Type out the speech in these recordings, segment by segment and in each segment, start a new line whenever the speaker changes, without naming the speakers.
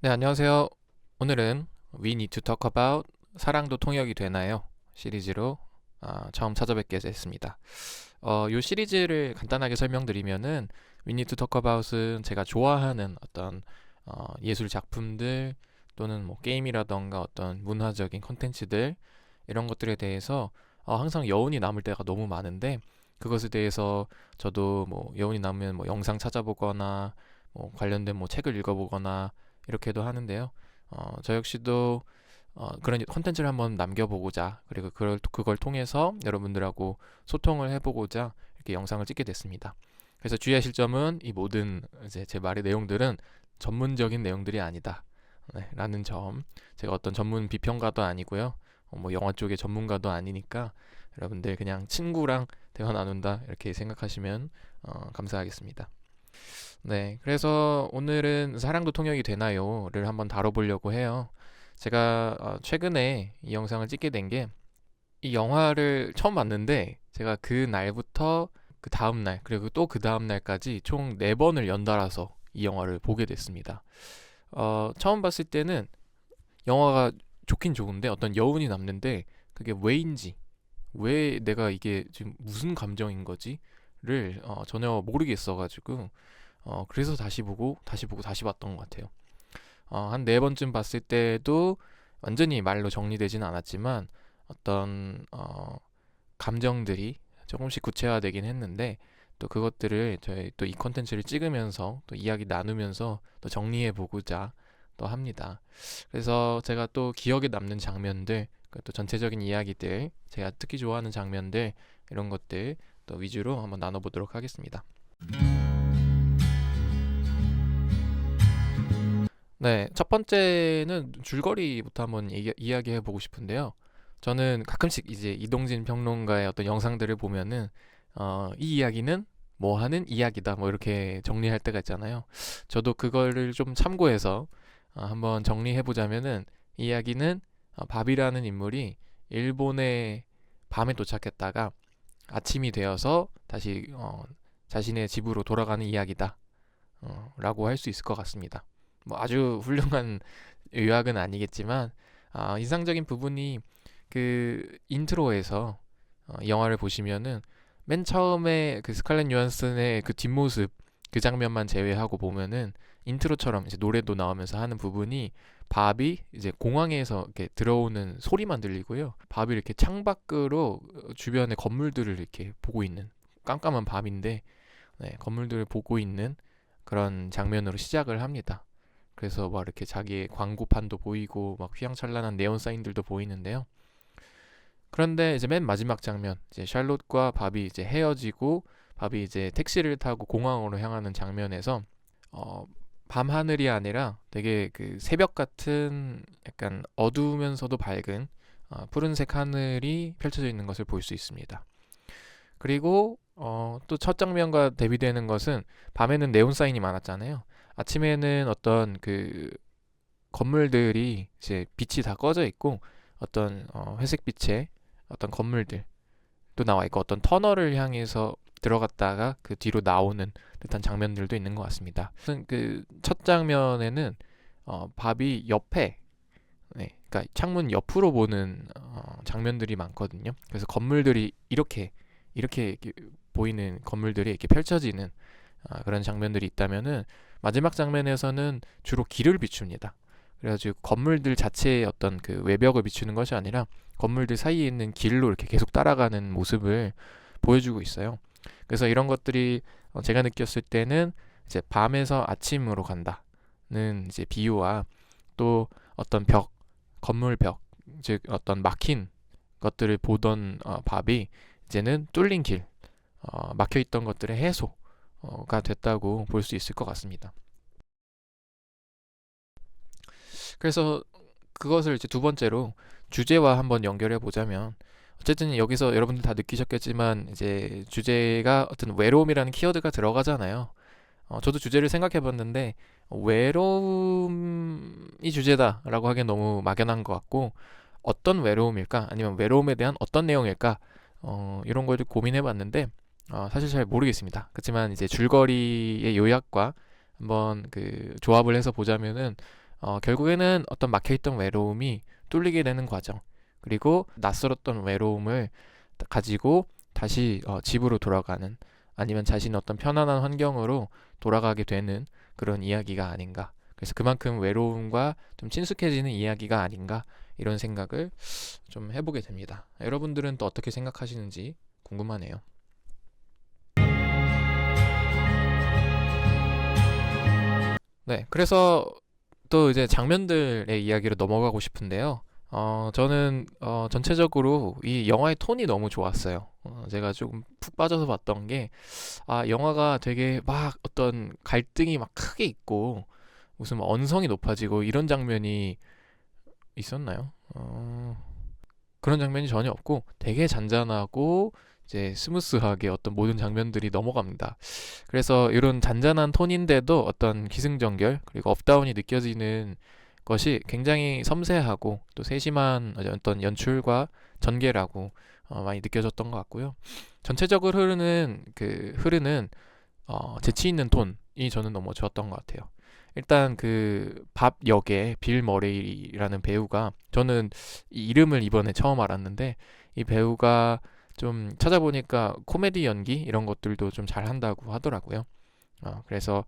네, 안녕하세요. 오늘은 We Need to Talk About 사랑도 통역이 되나요? 시리즈로 처음 찾아뵙게 됐습니다. 이 시리즈를 간단하게 설명드리면은 We Need to Talk About은 제가 좋아하는 어떤 예술 작품들 또는 뭐 게임이라던가 어떤 문화적인 콘텐츠들 이런 것들에 대해서 항상 여운이 남을 때가 너무 많은데 그것에 대해서 저도 뭐 여운이 남으면 뭐 영상 찾아보거나 뭐 관련된 뭐 책을 읽어보거나 이렇게도 하는데요. 저 역시도 그런 콘텐츠를 한번 남겨보고자 그리고 그걸 통해서 여러분들하고 소통을 해보고자 이렇게 영상을 찍게 됐습니다. 그래서 주의하실 점은 이 모든 이제 제 말의 내용들은 전문적인 내용들이 아니다. 네, 라는 점. 제가 어떤 전문 비평가도 아니고요. 뭐 영화 쪽의 전문가도 아니니까 여러분들 그냥 친구랑 대화 나눈다 이렇게 생각하시면 감사하겠습니다. 네, 그래서 오늘은 사랑도 통역이 되나요?를 한번 다뤄보려고 해요. 제가 최근에 이 영상을 찍게 된 게 이 영화를 처음 봤는데 제가 그 날부터 그 다음 날 그리고 또 그 다음 날까지 총 4번을 연달아서 이 영화를 보게 됐습니다. 처음 봤을 때는 영화가 좋긴 좋은데 어떤 여운이 남는데 그게 왜인지 왜 내가 이게 지금 무슨 감정인 거지를 전혀 모르겠어가지고 그래서 다시 봤던 것 같아요. 한 4번쯤 봤을 때도 완전히 말로 정리되지는 않았지만 어떤 감정들이 조금씩 구체화되긴 했는데 또 그것들을 저희 또 이 컨텐츠를 찍으면서 또 이야기 나누면서 또 정리해 보고자 또 합니다. 그래서 제가 또 기억에 남는 장면들, 또 전체적인 이야기들, 제가 특히 좋아하는 장면들 이런 것들 또 위주로 한번 나눠보도록 하겠습니다. 네, 첫 번째는 줄거리부터 한번 이야기해 보고 싶은데요. 저는 가끔씩 이제 이동진 평론가의 어떤 영상들을 보면은 이 이야기는 뭐 하는 이야기다 뭐 이렇게 정리할 때가 있잖아요. 저도 그거를 좀 참고해서 한번 정리해 보자면은 이 이야기는 밥이라는 인물이 일본에 밤에 도착했다가 아침이 되어서 다시 자신의 집으로 돌아가는 이야기다. 라고 할 수 있을 것 같습니다. 뭐 아주 훌륭한 요약은 아니겠지만 인상적인 부분이 그 인트로에서 이 영화를 보시면은 맨 처음에 그 스칼렛 요한슨의 그 뒷모습 그 장면만 제외하고 보면은 인트로처럼 이제 노래도 나오면서 하는 부분이 밥이 이제 공항에서 이렇게 들어오는 소리만 들리고요. 밥이 이렇게 창밖으로 주변의 건물들을 이렇게 보고 있는 깜깜한 밤인데 네, 건물들을 보고 있는 그런 장면으로 시작을 합니다. 그래서 막 이렇게 자기의 광고판도 보이고 막 휘황찬란한 네온 사인들도 보이는데요. 그런데 이제 맨 마지막 장면, 이제 샬롯과 밥이 이제 헤어지고 밥이 이제 택시를 타고 공항으로 향하는 장면에서 어, 밤 하늘이 아니라 되게 그 새벽 같은 약간 어두우면서도 밝은 푸른색 하늘이 펼쳐져 있는 것을 볼 수 있습니다. 그리고 또 첫 장면과 대비되는 것은 밤에는 네온 사인이 많았잖아요. 아침에는 어떤 그 건물들이 이제 빛이 다 꺼져 있고 어떤 회색 빛의 어떤 건물들도 나와 있고 어떤 터널을 향해서 들어갔다가 그 뒤로 나오는 듯한 장면들도 있는 것 같습니다. 그 첫 장면에는 밥이 옆에 그러니까 창문 옆으로 보는 장면들이 많거든요. 그래서 건물들이 이렇게 보이는 건물들이 이렇게 펼쳐지는 그런 장면들이 있다면은 마지막 장면에서는 주로 길을 비춥니다. 그래가지고 건물들 자체의 어떤 그 외벽을 비추는 것이 아니라 건물들 사이에 있는 길로 이렇게 계속 따라가는 모습을 보여주고 있어요. 그래서 이런 것들이 제가 느꼈을 때는 이제 밤에서 아침으로 간다는 이제 비유와 또 어떤 건물 벽, 즉 어떤 막힌 것들을 보던 밥이 이제는 뚫린 길, 막혀 있던 것들의 해소가 됐다고 볼 수 있을 것 같습니다. 그래서 그것을 이제 두 번째로 주제와 한번 연결해 보자면 어쨌든 여기서 여러분들 다 느끼셨겠지만 이제 주제가 어떤 외로움이라는 키워드가 들어가잖아요. 저도 주제를 생각해 봤는데 외로움이 주제다라고 하기엔 너무 막연한 것 같고 어떤 외로움일까 아니면 외로움에 대한 어떤 내용일까 이런 걸 고민해 봤는데 사실 잘 모르겠습니다. 그렇지만 이제 줄거리의 요약과 한번 그 조합을 해서 보자면은 결국에는 어떤 막혀있던 외로움이 뚫리게 되는 과정, 그리고 낯설었던 외로움을 가지고 다시 집으로 돌아가는, 아니면 자신의 어떤 편안한 환경으로 돌아가게 되는 그런 이야기가 아닌가. 그래서 그만큼 외로움과 좀 친숙해지는 이야기가 아닌가, 이런 생각을 좀 해보게 됩니다. 여러분들은 또 어떻게 생각하시는지 궁금하네요. 네, 그래서 또 이제 장면들의 이야기로 넘어가고 싶은데요. 저는 전체적으로 이 영화의 톤이 너무 좋았어요. 제가 조금 푹 빠져서 봤던 게, 영화가 되게 막 어떤 갈등이 막 크게 있고 무슨 언성이 높아지고 이런 장면이 있었나요? 그런 장면이 전혀 없고 되게 잔잔하고 이제 스무스하게 어떤 모든 장면들이 넘어갑니다. 그래서 이런 잔잔한 톤인데도 어떤 기승전결 그리고 업다운이 느껴지는 것이 굉장히 섬세하고 또 세심한 어떤 연출과 전개라고 많이 느껴졌던 것 같고요. 전체적으로 흐르는 재치 있는 톤이 저는 너무 좋았던 것 같아요. 일단 그 밥 역의 빌 머레이라는 배우가, 저는 이 이름을 이번에 처음 알았는데, 이 배우가 좀 찾아보니까 코미디 연기 이런 것들도 좀 잘한다고 하더라고요. 그래서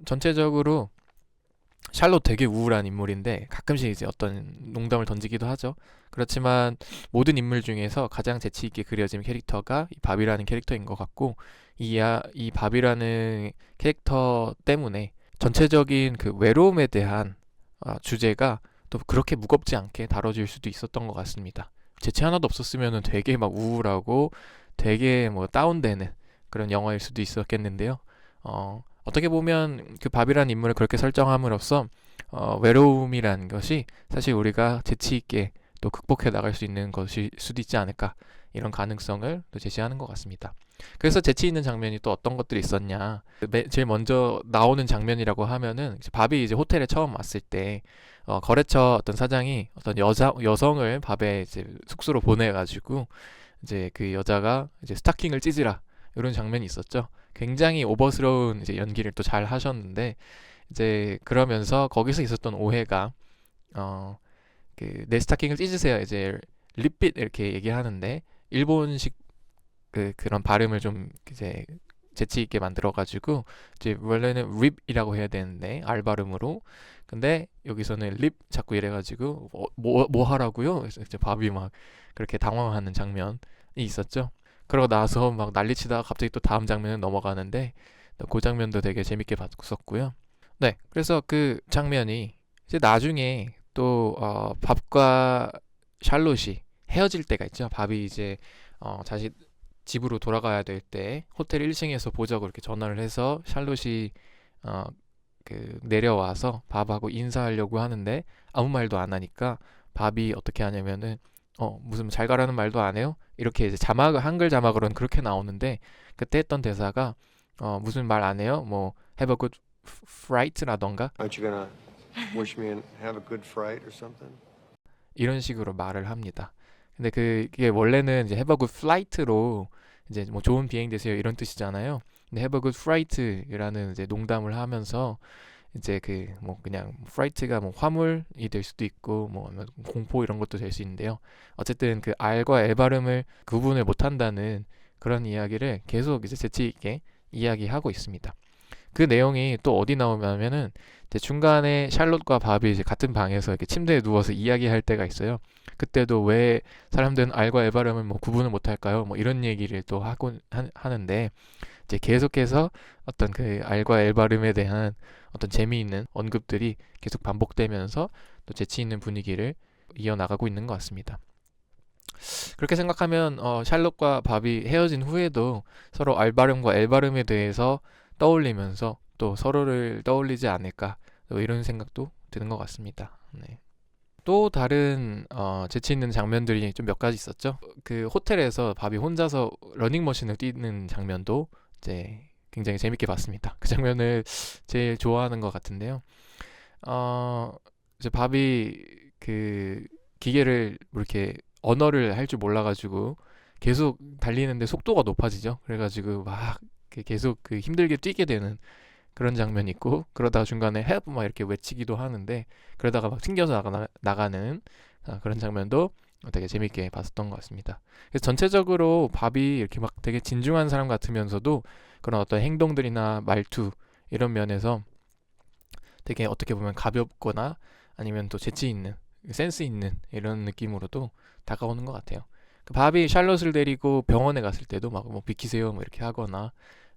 전체적으로 샬롯 되게 우울한 인물인데 가끔씩 이제 어떤 농담을 던지기도 하죠. 그렇지만 모든 인물 중에서 가장 재치 있게 그려진 캐릭터가 이 밥이라는 캐릭터인 것 같고, 이 밥이라는 캐릭터 때문에 전체적인 그 외로움에 대한 주제가 또 그렇게 무겁지 않게 다뤄질 수도 있었던 것 같습니다. 재치 하나도 없었으면 되게 막 우울하고 되게 뭐 다운되는 그런 영화일 수도 있었겠는데요. 어떻게 보면 그 밥이라는 인물을 그렇게 설정함으로써 외로움이라는 것이 사실 우리가 재치 있게 또 극복해 나갈 수 있는 것일 수도 있지 않을까, 이런 가능성을 또 제시하는 것 같습니다. 그래서 재치 있는 장면이 또 어떤 것들이 있었냐. 제일 먼저 나오는 장면이라고 하면은 이제 밥이 이제 호텔에 처음 왔을 때 거래처 어떤 사장이 어떤 여성을 밥에 이제 숙소로 보내가지고 이제 그 여자가 이제 스타킹을 찢으라, 이런 장면이 있었죠. 굉장히 오버스러운 이제 연기를 또 잘 하셨는데, 이제 그러면서 거기서 있었던 오해가 그 내 스타킹을 찢으세요, 이제 립빗 이렇게 얘기하는데 일본식 그런 발음을 좀 이제 재치 있게 만들어 가지고 이제 원래는 립이라고 해야 되는데 알 발음으로, 근데 여기서는 립 자꾸 이래 가지고 뭐 하라고요? 그래서 이제 밥이 막 그렇게 당황하는 장면이 있었죠. 그러고 나서 막 난리치다가 갑자기 또 다음 장면에 넘어가는데, 그 장면도 되게 재밌게 봤었고요. 네, 그래서 그 장면이 이제 나중에 또 밥과 샬롯이 헤어질 때가 있죠. 밥이 이제 다시 집으로 돌아가야 될 때 호텔 1층에서 보자고 이렇게 전화를 해서 샬롯이 어, 그 내려와서 밥하고 인사하려고 하는데 아무 말도 안 하니까 밥이 어떻게 하냐면은 무슨 잘 가라는 말도 안 해요? 이렇게 이제 한글 자막으로는 그렇게 나오는데, 그때 했던 대사가 무슨 말 안 해요? 뭐 have a good fright라던가
Aren't you gonna wish me and have a good fright or something?
이런 식으로 말을 합니다. 근데 그게 원래는 이제 have a good flight로 이제 뭐 좋은 비행 되세요 이런 뜻이잖아요. 근데 have a good fright라는 이제 농담을 하면서 이제 그 뭐 그냥 fright가 뭐 화물이 될 수도 있고 뭐 공포 이런 것도 될 수 있는데요. 어쨌든 그 R과 L 발음을 구분을 못 한다는 그런 이야기를 계속 이제 재치 있게 이야기하고 있습니다. 그 내용이 또 어디 나오냐면은 이제 중간에 샬롯과 밥이 이제 같은 방에서 이렇게 침대에 누워서 이야기할 때가 있어요. 그때도 왜 사람들은 R과 L 발음을 뭐 구분을 못 할까요? 뭐 이런 얘기를 또 하는데, 이제 계속해서 어떤 그 R과 L 발음에 대한 어떤 재미있는 언급들이 계속 반복되면서 또 재치 있는 분위기를 이어나가고 있는 것 같습니다. 그렇게 생각하면 샬롯과 밥이 헤어진 후에도 서로 R 발음과 L 발음에 대해서 떠올리면서 또 서로를 떠올리지 않을까, 또 이런 생각도 드는 것 같습니다. 네. 또 다른 재치 있는 장면들이 좀 몇 가지 있었죠. 그 호텔에서 밥이 혼자서 러닝머신을 뛰는 장면도 이제 굉장히 재밌게 봤습니다. 그 장면을 제일 좋아하는 것 같은데요. 이제 밥이 그 기계를 뭐 이렇게 언어를 할 줄 몰라가지고 계속 달리는데 속도가 높아지죠. 그래가지고 막 계속 그 힘들게 뛰게 되는 그런 장면이 있고, 그러다가 중간에 help 막 이렇게 외치기도 하는데, 그러다가 막 튕겨서 나가는 그런 장면도 되게 재밌게 봤었던 것 같습니다. 그래서 전체적으로 밥이 이렇게 막 되게 진중한 사람 같으면서도 그런 어떤 행동들이나 말투 이런 면에서 되게 어떻게 보면 가볍거나 아니면 또 재치 있는, 센스 있는 이런 느낌으로도 다가오는 것 같아요. 그 바비 샬롯을 데리고 병원에 갔을 때도 막 뭐 비키세요 뭐 이렇게 하거나,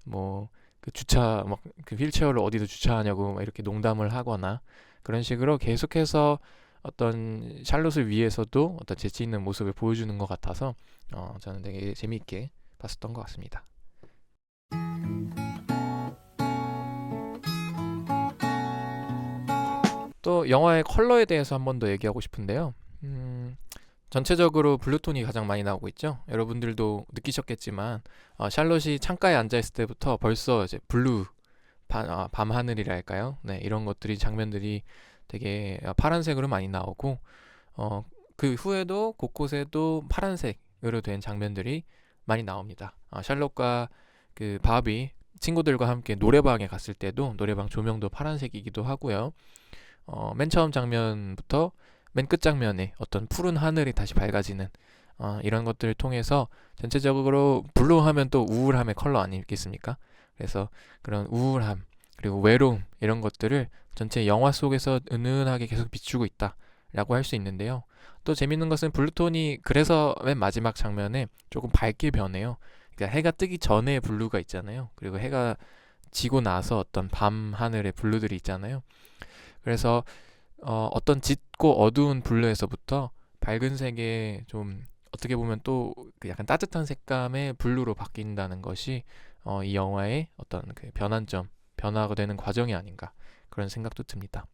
뭐 그 주차 막 그 휠체어를 어디다 주차하냐고 막 이렇게 농담을 하거나, 그런 식으로 계속해서 어떤 샬롯을 위해서도 어떤 재치 있는 모습을 보여주는 것 같아서 저는 되게 재미있게 봤었던 것 같습니다. 또 영화의 컬러에 대해서 한 번 더 얘기하고 싶은데요. 전체적으로 블루톤이 가장 많이 나오고 있죠. 여러분들도 느끼셨겠지만 샬롯이 창가에 앉아 있을 때부터 벌써 이제 블루 밤 하늘이랄까요? 네, 이런 것들이 장면들이 되게 파란색으로 많이 나오고, 그 후에도 곳곳에도 파란색으로 된 장면들이 많이 나옵니다. 샬롯과 그 바비 친구들과 함께 노래방에 갔을 때도 노래방 조명도 파란색이기도 하고요. 맨 처음 장면부터 맨 끝 장면에 어떤 푸른 하늘이 다시 밝아지는 이런 것들을 통해서 전체적으로 블루 하면 또 우울함의 컬러 아니겠습니까? 그래서 그런 우울함 그리고 외로움 이런 것들을 전체 영화 속에서 은은하게 계속 비추고 있다라고 할 수 있는데요. 또 재밌는 것은 블루톤이 그래서 맨 마지막 장면에 조금 밝게 변해요. 그러니까 해가 뜨기 전에 블루가 있잖아요. 그리고 해가 지고 나서 어떤 밤 하늘의 블루들이 있잖아요. 그래서 어떤 짙고 어두운 블루에서부터 밝은 색의 좀 어떻게 보면 또 그 약간 따뜻한 색감의 블루로 바뀐다는 것이 이 영화의 어떤 그 변화가 되는 과정이 아닌가, 그런 생각도 듭니다.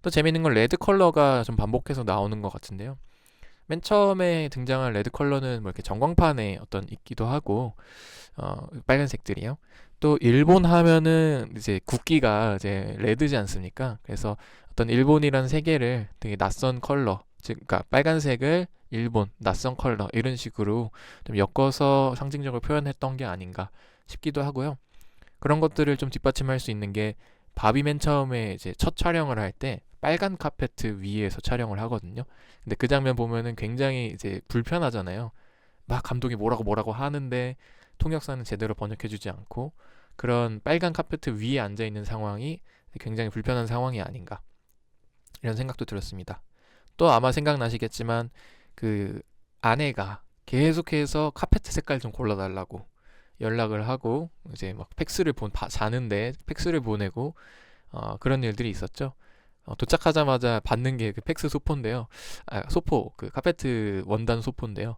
또 재밌는 건 레드 컬러가 좀 반복해서 나오는 것 같은데요. 맨 처음에 등장한 레드 컬러는 뭐 이렇게 전광판에 어떤 있기도 하고, 빨간색들이요. 또 일본 하면은 이제 국기가 이제 레드지 않습니까? 그래서 어떤 일본이라는 세계를 되게 낯선 컬러, 즉, 그러니까 빨간색을 일본 낯선 컬러 이런 식으로 좀 엮어서 상징적으로 표현했던 게 아닌가 싶기도 하고요. 그런 것들을 좀 뒷받침할 수 있는 게 바비 맨 처음에 이제 첫 촬영을 할 때 빨간 카페트 위에서 촬영을 하거든요. 근데 그 장면 보면은 굉장히 이제 불편하잖아요. 막 감독이 뭐라고 하는데 통역사는 제대로 번역해주지 않고 그런 빨간 카페트 위에 앉아 있는 상황이 굉장히 불편한 상황이 아닌가, 이런 생각도 들었습니다. 또 아마 생각나시겠지만 그 아내가 계속해서 카페트 색깔 좀 골라달라고 연락을 하고 이제 막 자는데 팩스를 보내고 그런 일들이 있었죠. 도착하자마자 받는 게 그 팩스 소포인데요. 소포, 그 카페트 원단 소포인데요.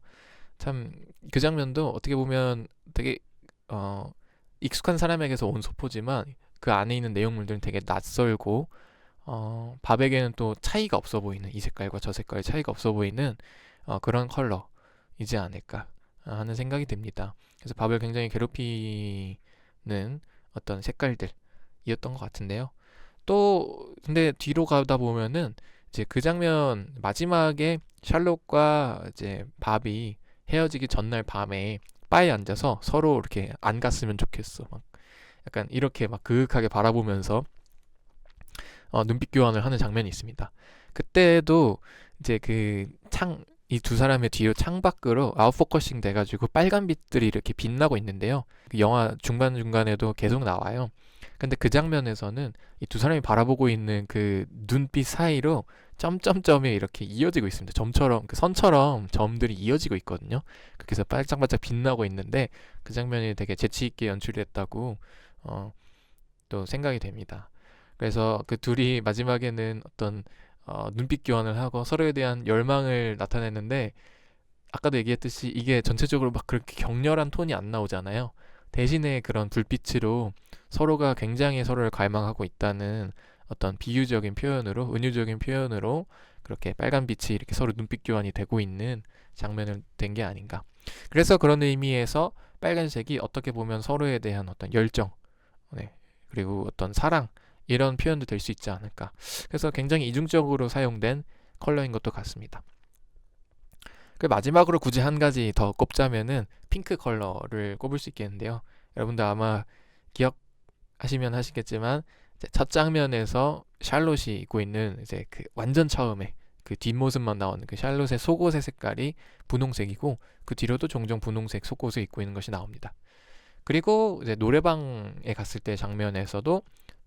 참 그 장면도 어떻게 보면 되게 익숙한 사람에게서 온 소포지만 그 안에 있는 내용물들은 되게 낯설고 밥에게는 또 차이가 없어 보이는, 이 색깔과 저 색깔의 차이가 없어 보이는 그런 컬러이지 않을까 하는 생각이 듭니다. 그래서 밥을 굉장히 괴롭히는 어떤 색깔들이었던 것 같은데요. 또 근데 뒤로 가다 보면은 이제 그 장면 마지막에 샬롯과 이제 밥이 헤어지기 전날 밤에 바에 앉아서 서로 이렇게 안 갔으면 좋겠어, 막 약간 이렇게 막 그윽하게 바라보면서 눈빛 교환을 하는 장면이 있습니다. 그때도 이제 이 두 사람의 뒤로 창밖으로 아웃포커싱 돼가지고 빨간 빛들이 이렇게 빛나고 있는데요. 그 영화 중간중간에도 계속 나와요. 근데 그 장면에서는 이 두 사람이 바라보고 있는 그 눈빛 사이로 점점점이 이렇게 이어지고 있습니다. 점처럼, 그 선처럼 점들이 이어지고 있거든요. 그렇게 해서 반짝반짝 빛나고 있는데 그 장면이 되게 재치있게 연출됐다고 또 생각이 됩니다. 그래서 그 둘이 마지막에는 어떤 눈빛 교환을 하고 서로에 대한 열망을 나타냈는데, 아까도 얘기했듯이 이게 전체적으로 막 그렇게 격렬한 톤이 안 나오잖아요. 대신에 그런 불빛으로 서로가 굉장히 서로를 갈망하고 있다는 어떤 비유적인 표현으로, 은유적인 표현으로 그렇게 빨간 빛이 이렇게 서로 눈빛 교환이 되고 있는 장면을 된 게 아닌가. 그래서 그런 의미에서 빨간색이 어떻게 보면 서로에 대한 어떤 열정, 네, 그리고 어떤 사랑, 이런 표현도 될 수 있지 않을까. 그래서 굉장히 이중적으로 사용된 컬러인 것도 같습니다. 그 마지막으로 굳이 한 가지 더 꼽자면은 핑크 컬러를 꼽을 수 있겠는데요. 여러분들 아마 하시면 하시겠지만 이제 첫 장면에서 샬롯이 입고 있는 이제 그 완전 처음에 그 뒷모습만 나오는 그 샬롯의 속옷의 색깔이 분홍색이고 그 뒤로도 종종 분홍색 속옷을 입고 있는 것이 나옵니다. 그리고 이제 노래방에 갔을 때 장면에서도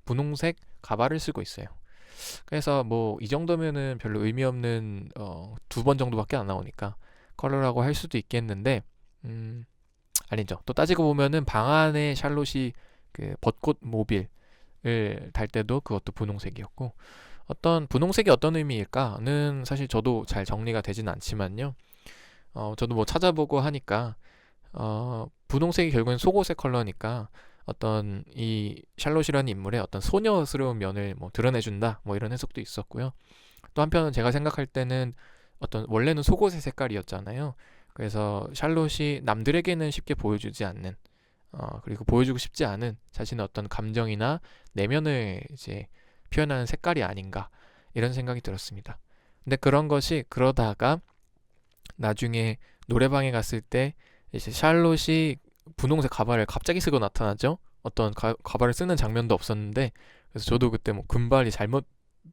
분홍색 가발을 쓰고 있어요. 그래서 뭐 이 정도면은 별로 의미 없는 2번 정도밖에 안 나오니까 컬러라고 할 수도 있겠는데 아니죠. 또 따지고 보면은 방 안에 샬롯이 그 벚꽃 모빌을 달 때도 그것도 분홍색이었고 어떤 분홍색이 어떤 의미일까는 사실 저도 잘 정리가 되진 않지만요. 저도 뭐 찾아보고 하니까 분홍색이 결국엔 속옷의 컬러니까 어떤 이 샬롯이라는 인물의 어떤 소녀스러운 면을 뭐 드러내준다 뭐 이런 해석도 있었고요. 또 한편은 제가 생각할 때는 어떤 원래는 속옷의 색깔이었잖아요. 그래서 샬롯이 남들에게는 쉽게 보여주지 않는 그리고 보여주고 싶지 않은 자신의 어떤 감정이나 내면을 이제 표현하는 색깔이 아닌가 이런 생각이 들었습니다. 근데 그런 것이 그러다가 나중에 노래방에 갔을 때 이제 샬롯이 분홍색 가발을 갑자기 쓰고 나타나죠. 어떤 가발을 쓰는 장면도 없었는데 그래서 저도 그때 뭐 금발이 잘못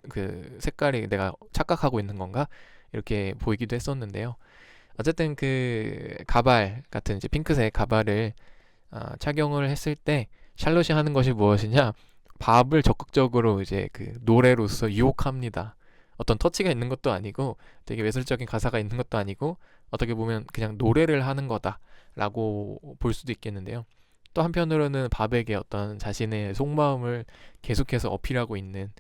그 색깔이 내가 착각하고 있는 건가 이렇게 보이기도 했었는데요. 어쨌든 그 가발 같은 이제 핑크색 가발을 착용을 했을 때 샬롯이 하는 것이 무엇이냐? 밥을 적극적으로 이제 그 노래로서 유혹합니다. 어떤 터치가 있는 것도 아니고 되게 외설적인 가사가 있는 것도 아니고 어떻게 보면 그냥 노래를 하는 거다라고 볼 수도 있겠는데요. 또 한편으로는 밥에게 어떤 자신의 속마음을 계속해서 어필하고 있는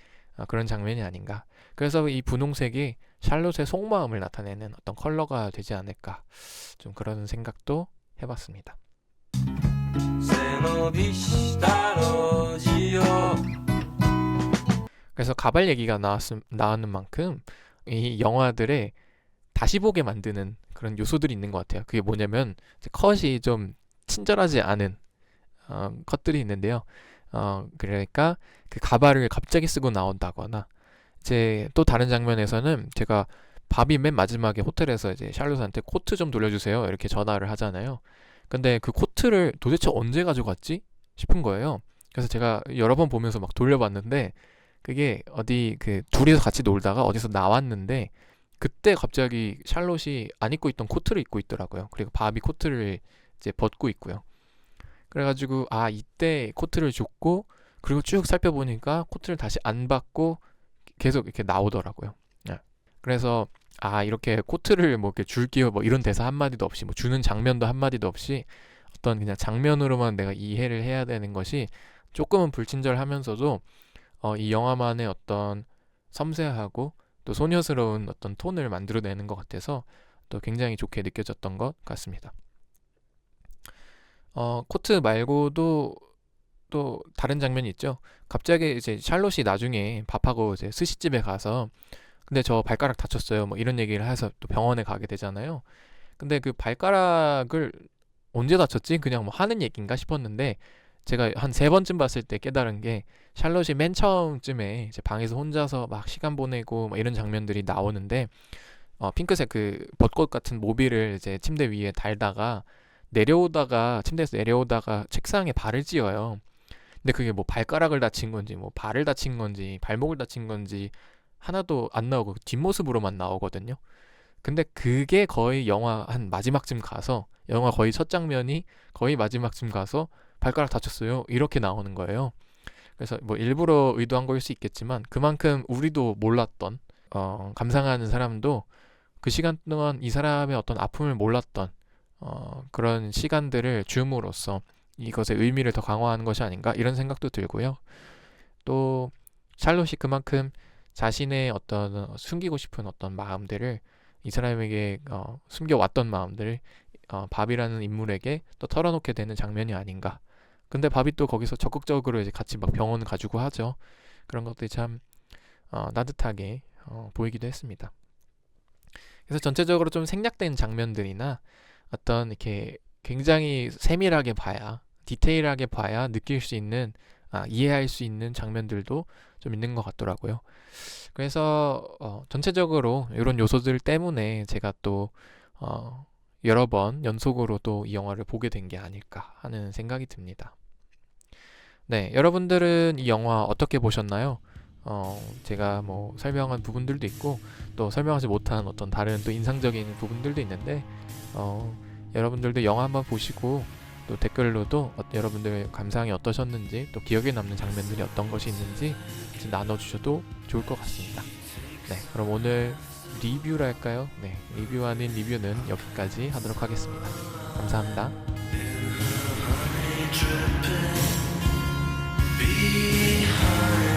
그런 장면이 아닌가. 그래서 이 분홍색이 샬롯의 속마음을 나타내는 어떤 컬러가 되지 않을까. 좀 그런 생각도 해봤습니다. 그래서 가발 얘기가 나왔는 만큼 이 영화들의 다시 보게 만드는 그런 요소들이 있는 것 같아요. 그게 뭐냐면 이제 컷이 좀 친절하지 않은 컷들이 있는데요. 그러니까 그 가발을 갑자기 쓰고 나온다거나 이제 또 다른 장면에서는 제가 밥이 맨 마지막에 호텔에서 이제 샬롯한테 코트 좀 돌려주세요 이렇게 전화를 하잖아요. 근데 그 코트를 도대체 언제 가져갔지 싶은 거예요. 그래서 제가 여러 번 보면서 막 돌려봤는데 그게 어디 그 둘이서 같이 놀다가 어디서 나왔는데 그때 갑자기 샬롯이 안 입고 있던 코트를 입고 있더라고요. 그리고 바비 코트를 이제 벗고 있고요. 그래가지고 이때 코트를 줬고 그리고 쭉 살펴보니까 코트를 다시 안 받고 계속 이렇게 나오더라고요. 네. 그래서 이렇게 코트를 뭐 이렇게 줄게요 뭐 이런 대사 한마디도 없이 뭐 주는 장면도 한마디도 없이 어떤 그냥 장면으로만 내가 이해를 해야 되는 것이 조금은 불친절하면서도 이 영화만의 어떤 섬세하고 또 소녀스러운 어떤 톤을 만들어내는 것 같아서 또 굉장히 좋게 느껴졌던 것 같습니다. 코트 말고도 또 다른 장면이 있죠. 갑자기 이제 샬롯이 나중에 밥하고 이제 스시집에 가서 근데 저 발가락 다쳤어요. 뭐 이런 얘기를 해서 또 병원에 가게 되잖아요. 근데 그 발가락을 언제 다쳤지? 그냥 뭐 하는 얘기인가 싶었는데 제가 한 3번쯤 봤을 때 깨달은 게 샬롯이 맨 처음쯤에 이제 방에서 혼자서 막 시간 보내고 막 이런 장면들이 나오는데 핑크색 그 벚꽃 같은 모빌을 이제 침대 위에 달다가 침대에서 내려오다가 책상에 발을 찧어요. 근데 그게 뭐 발가락을 다친 건지 뭐 발을 다친 건지 발목을 다친 건지 하나도 안 나오고 뒷모습으로만 나오거든요. 근데 그게 거의 영화 한 마지막쯤 가서 영화 거의 첫 장면이 거의 마지막쯤 가서 발가락 다쳤어요 이렇게 나오는 거예요. 그래서 뭐 일부러 의도한 거일 수 있겠지만 그만큼 우리도 몰랐던 감상하는 사람도 그 시간 동안 이 사람의 어떤 아픔을 몰랐던 그런 시간들을 줌으로써 이것의 의미를 더 강화하는 것이 아닌가 이런 생각도 들고요. 또 샬롯이 그만큼 자신의 어떤 숨기고 싶은 어떤 마음들을 이 사람에게 숨겨왔던 마음들을 밥이라는 인물에게 또 털어놓게 되는 장면이 아닌가. 근데 밥이 또 거기서 적극적으로 이제 같이 막 병원 가지고 하죠. 그런 것들이 참 따뜻하게 보이기도 했습니다. 그래서 전체적으로 좀 생략된 장면들이나 어떤 이렇게 굉장히 세밀하게 봐야 디테일하게 봐야 느낄 수 있는 이해할 수 있는 장면들도 좀 있는 것 같더라고요. 그래서 전체적으로 이런 요소들 때문에 제가 또 여러 번 연속으로 또 이 영화를 보게 된 게 아닐까 하는 생각이 듭니다. 네, 여러분들은 이 영화 어떻게 보셨나요? 제가 뭐 설명한 부분들도 있고 또 설명하지 못한 어떤 다른 또 인상적인 부분들도 있는데 여러분들도 영화 한번 보시고 또 댓글로도 여러분들 감상이 어떠셨는지 또 기억에 남는 장면들이 어떤 것이 있는지 같이 나눠주셔도 좋을 것 같습니다. 네, 그럼 오늘 리뷰랄까요? 네, 리뷰 아닌 리뷰는 여기까지 하도록 하겠습니다. 감사합니다.
behind